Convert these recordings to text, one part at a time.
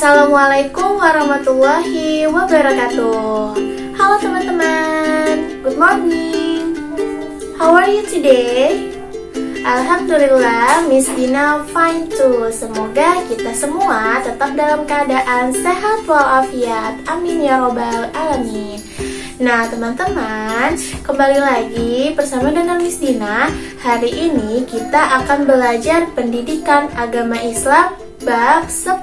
Assalamualaikum warahmatullahi wabarakatuh. Halo teman-teman, good morning. How are you today? Alhamdulillah, Miss Dina fine too. Semoga kita semua tetap dalam keadaan sehat walafiat. Amin ya robbal alamin. Nah teman-teman, kembali lagi bersama dengan Miss Dina. Hari ini kita akan belajar pendidikan agama Islam bab 10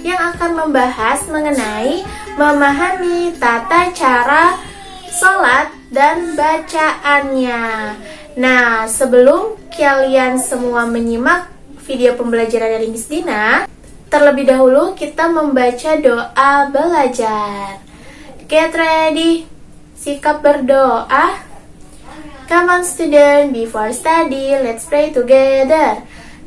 yang akan membahas mengenai memahami tata cara sholat dan bacaannya. Nah, sebelum kalian semua menyimak video pembelajaran dari Miss Dina, terlebih dahulu kita membaca doa belajar. Get ready, sikap berdoa. Come on student, before study, let's pray together.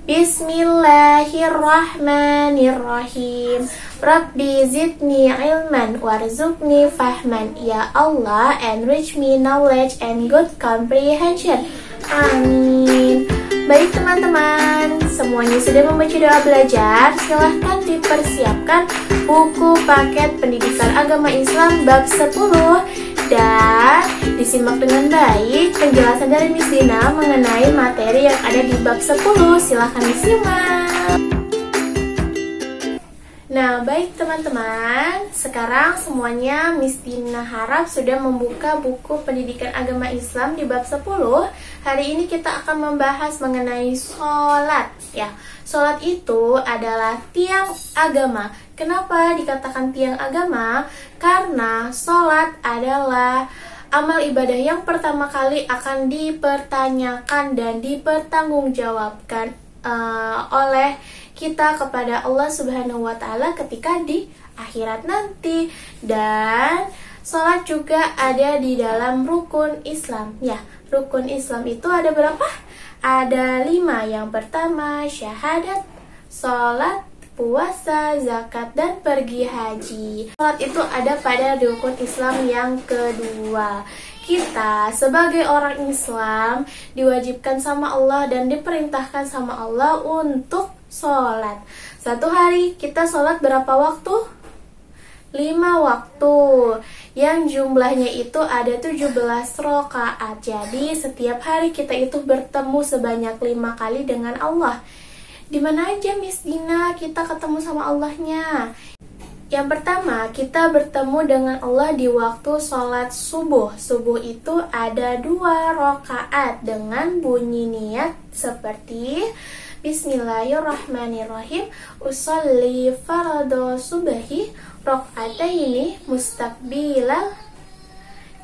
Bismillahirrahmanirrahim. Rabbi zidni ilman warzuqni fahman. Ya Allah, enrich me knowledge and good comprehension. Amin. Baik teman-teman, semuanya sudah membaca doa belajar. Silahkan dipersiapkan buku paket pendidikan agama Islam bab 10 dan disimak dengan baik penjelasan dari Miss Dina mengenai materi yang ada di bab 10. Silahkan disimak. Nah, baik teman-teman, sekarang semuanya Miss Dina harap sudah membuka buku pendidikan agama Islam di bab 10. Hari ini kita akan membahas mengenai sholat. Ya, sholat itu adalah tiang agama. Kenapa dikatakan tiang agama? Karena sholat adalah amal ibadah yang pertama kali akan dipertanyakan dan dipertanggungjawabkan oleh kita kepada Allah Subhanahu wa Ta'ala ketika di akhirat nanti. Dan sholat juga ada di dalam rukun Islam. Ya, rukun Islam itu ada berapa? Ada 5. Yang pertama syahadat, sholat, puasa, zakat, dan pergi haji. Sholat itu ada pada rukun Islam yang kedua. Kita sebagai orang Islam diwajibkan sama Allah dan diperintahkan sama Allah untuk sholat. Satu hari kita sholat berapa waktu? 5 waktu, yang jumlahnya itu ada 17 rakaat. Jadi setiap hari kita itu bertemu sebanyak 5 kali dengan Allah. Di mana aja Miss Dina kita ketemu sama Allahnya? Yang pertama, kita bertemu dengan Allah di waktu sholat subuh. Subuh itu ada 2 rakaat dengan bunyi niat seperti Bismillahirrahmanirrahim. Usolli faradu subahi rakaataini mustaqbilal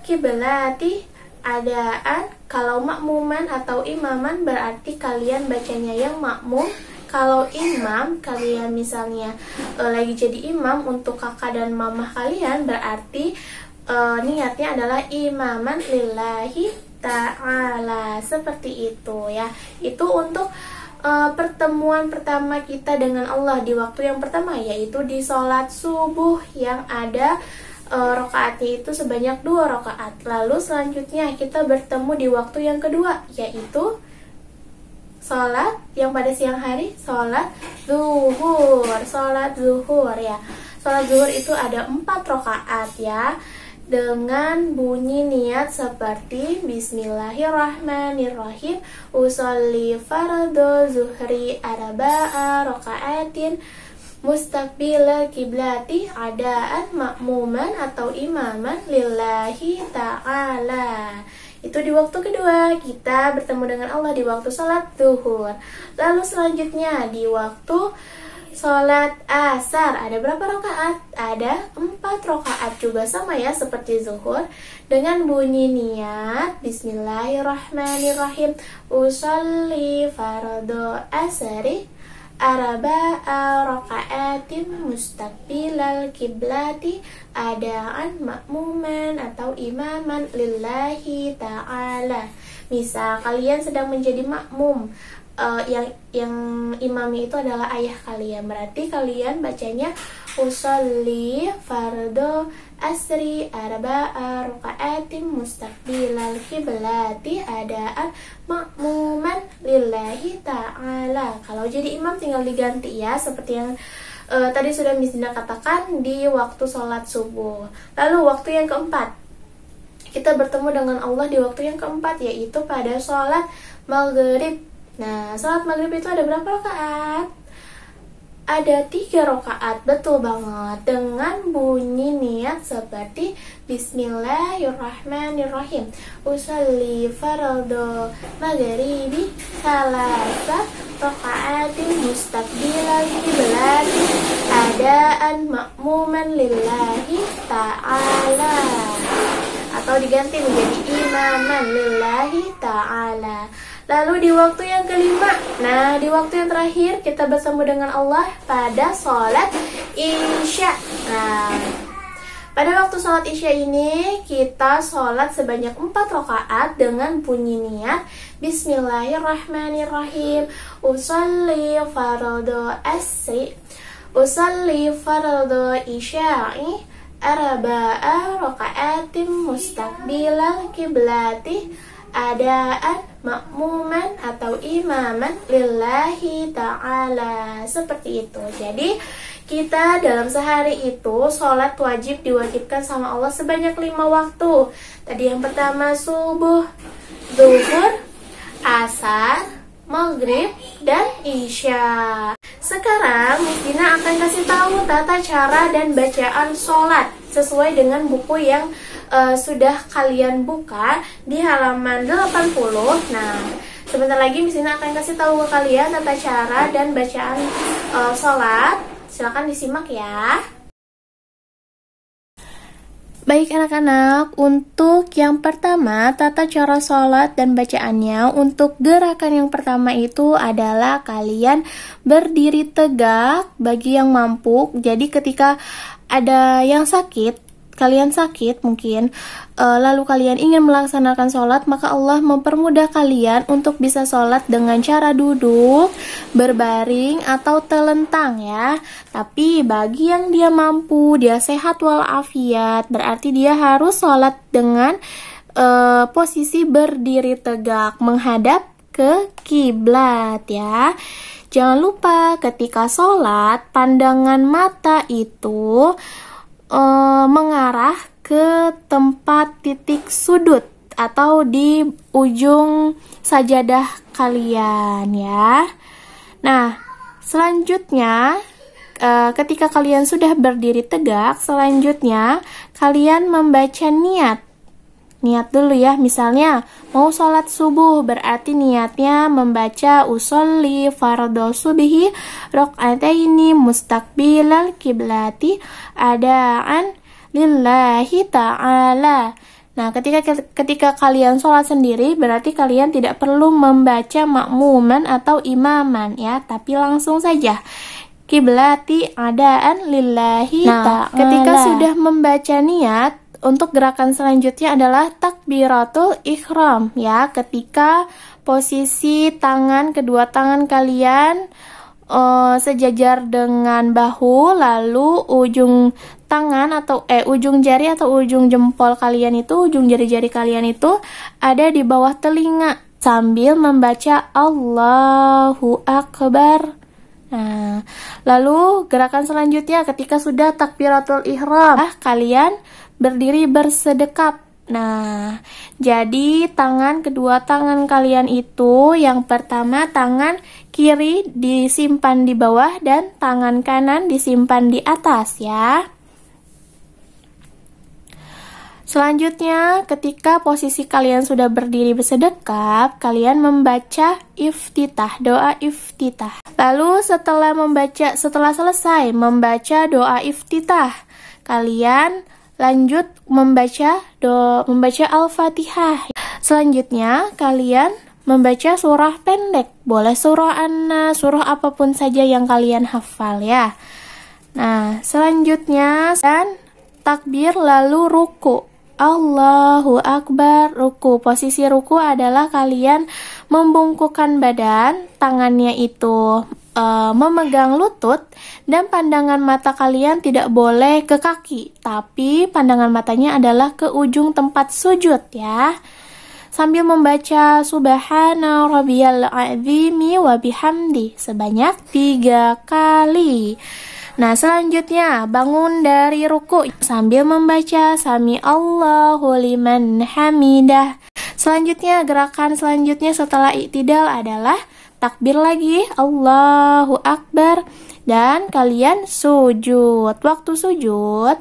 kiblati adaan. Kalau makmuman atau imaman berarti kalian bacanya yang makmum. Kalau imam, kalian misalnya lagi jadi imam untuk kakak dan mamah kalian, berarti niatnya adalah imaman lillahi ta'ala. Seperti itu ya. Itu untuk pertemuan pertama kita dengan Allah di waktu yang pertama, yaitu di sholat subuh yang ada rakaatnya itu sebanyak 2 rakaat. Lalu selanjutnya kita bertemu di waktu yang kedua, yaitu sholat yang pada siang hari, sholat zuhur. Sholat zuhur ya. Sholat zuhur itu ada 4 rakaat ya, dengan bunyi niat seperti Bismillahirrahmanirrahim. Usolli fardu zuhri arba'a raka'atin mustaqbilal kiblati adaan makmuman atau imaman lillahi ta'ala. Itu di waktu kedua, kita bertemu dengan Allah di waktu sholat zuhur. Lalu selanjutnya di waktu sholat asar ada berapa rakaat? Ada 4 rakaat juga, sama ya seperti zuhur, dengan bunyi niat Bismillahirrahmanirrahim. Usolli fardu asari arba'a raka'atin mustaqbilal kiblati adaan makmuman atau imaman lillahi ta'ala. Misal kalian sedang menjadi makmum, yang imami itu adalah ayah kalian, berarti kalian bacanya usolli fardu asri arba'a raka'atin mustaqbilal kiblati adaan makmuman lillahi ta'ala. Kalau jadi imam tinggal diganti ya, seperti yang tadi sudah Miss Dina katakan di waktu sholat subuh. Lalu waktu yang keempat, kita bertemu dengan Allah di waktu yang keempat, yaitu pada sholat maghrib. Nah, sholat maghrib itu ada berapa rakaat? Ada 3 rakaat, betul banget, dengan bunyi niat seperti Bismillahirrahmanirrahim. Usolli fardhu maghribi salasa rakaatin mustaqbilal qiblati adaan ma'muman lillahi ta'ala, atau diganti menjadi imaman lillahi ta'ala. Lalu di waktu yang kelima, nah di waktu yang terakhir kita bertemu dengan Allah pada sholat isya. Nah, pada waktu sholat isya ini kita sholat sebanyak 4 rakaat dengan bunyi niat Bismillahirrahmanirrahim. Usolli fardhu asri, usolli fardhu isya'i arba'a rakaatin mustaqbilal qiblati adaan makmuman atau imaman lillahi ta'ala. Seperti itu. Jadi kita dalam sehari itu sholat wajib diwajibkan sama Allah sebanyak 5 waktu. Tadi yang pertama subuh, zuhur, asar, maghrib, dan isya. Sekarang Miss Dina akan kasih tahu tata cara dan bacaan sholat sesuai dengan buku yang sudah kalian buka di halaman 80. Nah, sebentar lagi Miss Dina akan kasih tahu ke kalian tata cara dan bacaan sholat. Silakan disimak ya. Baik anak-anak, untuk yang pertama tata cara sholat dan bacaannya. Untuk gerakan yang pertama itu adalah kalian berdiri tegak bagi yang mampu. Jadi ketika ada yang sakit, kalian sakit mungkin, lalu kalian ingin melaksanakan sholat, maka Allah mempermudah kalian untuk bisa sholat dengan cara duduk, berbaring, atau telentang ya. Tapi bagi yang dia mampu, dia sehat walafiat, berarti dia harus sholat dengan posisi berdiri tegak, menghadap ke kiblat ya. Jangan lupa ketika sholat, pandangan mata itu mengarah ke tempat titik sudut atau di ujung sajadah kalian ya. Nah, selanjutnya ketika kalian sudah berdiri tegak, selanjutnya kalian membaca niat. Niat dulu ya, misalnya mau sholat subuh, berarti niatnya membaca usolli fardhu subhi rak'ataini mustaqbilal kiblati adaan lillahi ta'ala. Nah, ketika kalian sholat sendiri, berarti kalian tidak perlu membaca makmuman atau imaman ya, tapi langsung saja kiblati adaan lillahi ta'ala. Ketika sudah membaca niat, untuk gerakan selanjutnya adalah takbiratul ihram ya, ketika posisi kedua tangan kalian sejajar dengan bahu, lalu ujung tangan atau ujung jari atau ujung jempol kalian itu, ujung jari-jari kalian itu ada di bawah telinga sambil membaca Allahu Akbar. Nah, lalu gerakan selanjutnya ketika sudah takbiratul ihram, kalian berdiri bersedekap. Nah, jadi kedua tangan kalian itu, yang pertama tangan kiri disimpan di bawah dan tangan kanan disimpan di atas ya. Selanjutnya, ketika posisi kalian sudah berdiri bersedekap, kalian membaca iftitah, doa iftitah. Lalu setelah selesai membaca doa iftitah, kalian lanjut membaca Al-Fatihah. Selanjutnya, kalian membaca surah pendek. Boleh surah An-Nas, surah apapun saja yang kalian hafal ya. Nah, selanjutnya dan takbir lalu ruku. Allahu Akbar, ruku. Posisi ruku adalah kalian membungkukkan badan, tangannya itu memegang lutut, dan pandangan mata kalian tidak boleh ke kaki, tapi pandangan matanya adalah ke ujung tempat sujud ya. Sambil membaca Subhana rabbiyal azimi wa bihamdi sebanyak 3 kali. Nah, selanjutnya bangun dari ruku sambil membaca Sami Allahu liman hamidah. Selanjutnya, gerakan selanjutnya setelah i'tidal adalah takbir lagi, Allahu Akbar, dan kalian sujud. Waktu sujud,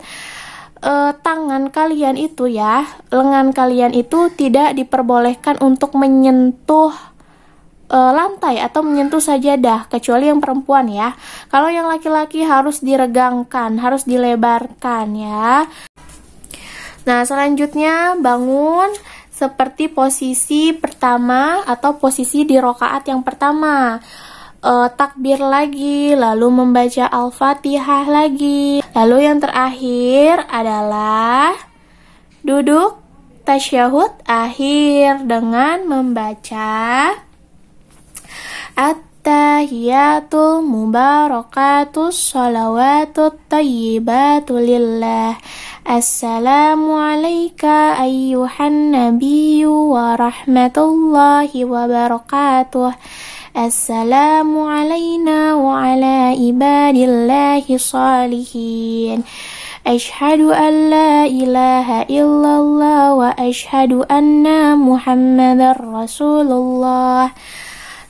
tangan kalian itu lengan kalian itu tidak diperbolehkan untuk menyentuh lantai atau menyentuh sajadah, kecuali yang perempuan ya. Kalau yang laki-laki harus diregangkan, harus dilebarkan ya. Nah, selanjutnya bangun seperti posisi pertama atau posisi di rakaat yang pertama. Takbir lagi, lalu membaca Al-Fatihah lagi. Lalu yang terakhir adalah duduk tasyahud akhir dengan membaca At-tahiyatul mubarakatus salawatut tayyibatu lillah. Assalamu alayka ayyuhan nabiyyu wa rahmatullahi wa barakatuh. Assalamu alayna wa ala ibadillahi salihin. Ashhadu an la ilaha illallah wa ashhadu anna Muhammadar Rasulullah.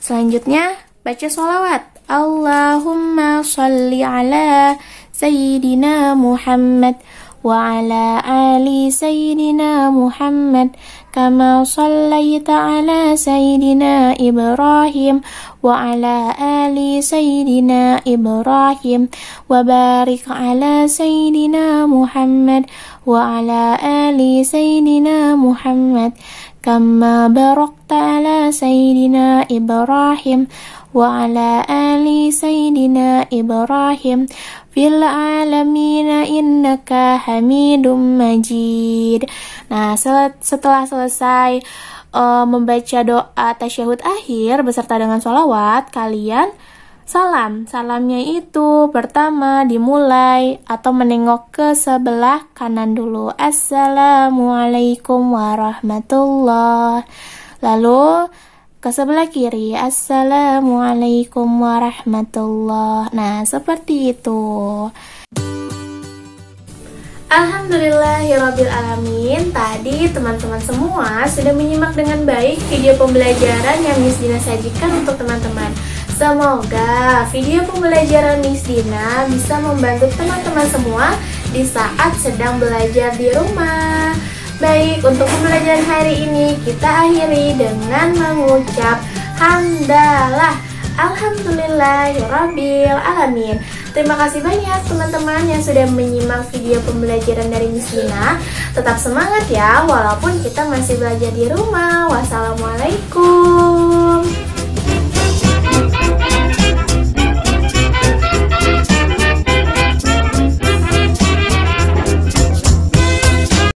Selanjutnya baca sholawat. Allahumma sholli ala Sayyidina Muhammad wa ala ali Sayyidina Muhammad kama shallaita ala Sayyidina Ibrahim wa ala ali Sayyidina Ibrahim wa barik ala Sayyidina Muhammad wa ala ali Sayyidina Muhammad kama barakta ala Sayyidina Ibrahim wa ala ali Sayyidina Ibrahim fil alamina innaka hamidum majid. Nah, setelah selesai membaca doa tasyahud akhir beserta dengan sholawat, kalian salamnya itu pertama dimulai atau menengok ke sebelah kanan dulu, Assalamualaikum warahmatullahi. Lalu ke sebelah kiri, Assalamualaikum warahmatullahi. Nah, seperti itu. Alhamdulillahirabbil alamin. Tadi teman-teman semua sudah menyimak dengan baik video pembelajaran yang Miss Dina sajikan untuk teman-teman. Semoga video pembelajaran Miss Dina bisa membantu teman-teman semua di saat sedang belajar di rumah. Baik, untuk pembelajaran hari ini kita akhiri dengan mengucap hamdalah. Alhamdulillahirabbil alamin. Terima kasih banyak teman-teman yang sudah menyimak video pembelajaran dari Miss Dina. Tetap semangat ya, walaupun kita masih belajar di rumah. Wassalamualaikum.